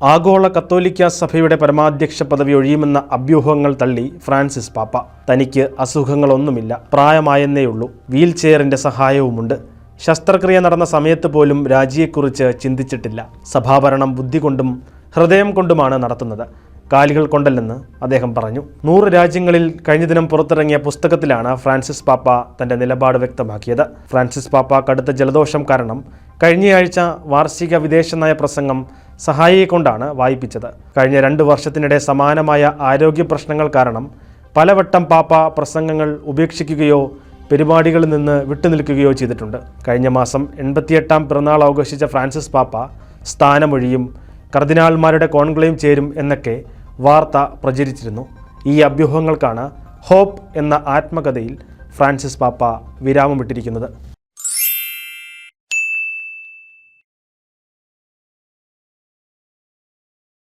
ആഗോള കത്തോലിക്ക സഭയുടെ പരമാധ്യക്ഷ പദവി ഒഴിയുമെന്ന അഭ്യൂഹങ്ങൾ തള്ളി ഫ്രാൻസിസ് പാപ്പ. തനിക്ക് അസുഖങ്ങളൊന്നുമില്ല, പ്രായമായെന്നേയുള്ളൂ, വീൽ ചെയറിന്റെ സഹായവുമുണ്ട്. ശസ്ത്രക്രിയ നടന്ന സമയത്ത് പോലും രാജിയെക്കുറിച്ച് ചിന്തിച്ചിട്ടില്ല. സഭാഭരണം ബുദ്ധി കൊണ്ടും ഹൃദയം കൊണ്ടുമാണ് നടത്തുന്നത്, കാലുകൾ കൊണ്ടല്ലെന്ന് അദ്ദേഹം പറഞ്ഞു. 100 രാജ്യങ്ങളിൽ കഴിഞ്ഞ ദിനം പുറത്തിറങ്ങിയ പുസ്തകത്തിലാണ് ഫ്രാൻസിസ് പാപ്പ തന്റെ നിലപാട് വ്യക്തമാക്കിയത്. ഫ്രാൻസിസ് പാപ്പ കടുത്ത ജലദോഷം കാരണം കഴിഞ്ഞയാഴ്ച വാർഷിക വിദേശ നയ പ്രസംഗം സഹായിയെ കൊണ്ടാണ് വായിപ്പിച്ചത്. കഴിഞ്ഞ 2 വർഷത്തിനിടെ സമാനമായ ആരോഗ്യ പ്രശ്നങ്ങൾ കാരണം പലവട്ടം പാപ്പ പ്രസംഗങ്ങൾ ഉപേക്ഷിക്കുകയോ പരിപാടികളിൽ നിന്ന് വിട്ടുനിൽക്കുകയോ ചെയ്തിട്ടുണ്ട്. കഴിഞ്ഞ മാസം 88ാം പിറന്നാൾ ആഘോഷിച്ച ഫ്രാൻസിസ് പാപ്പ സ്ഥാനമൊഴിയും, കർദിനാൾമാരുടെ കോൺക്ലേവ് ചേരും എന്നൊക്കെ വാർത്ത പ്രചരിച്ചിരുന്നു. ഈ അഭ്യൂഹങ്ങൾക്കാണ് ഹോപ്പ് എന്ന ആത്മകഥയിൽ ഫ്രാൻസിസ് പാപ്പ വിരാമമിട്ടിരിക്കുന്നത്.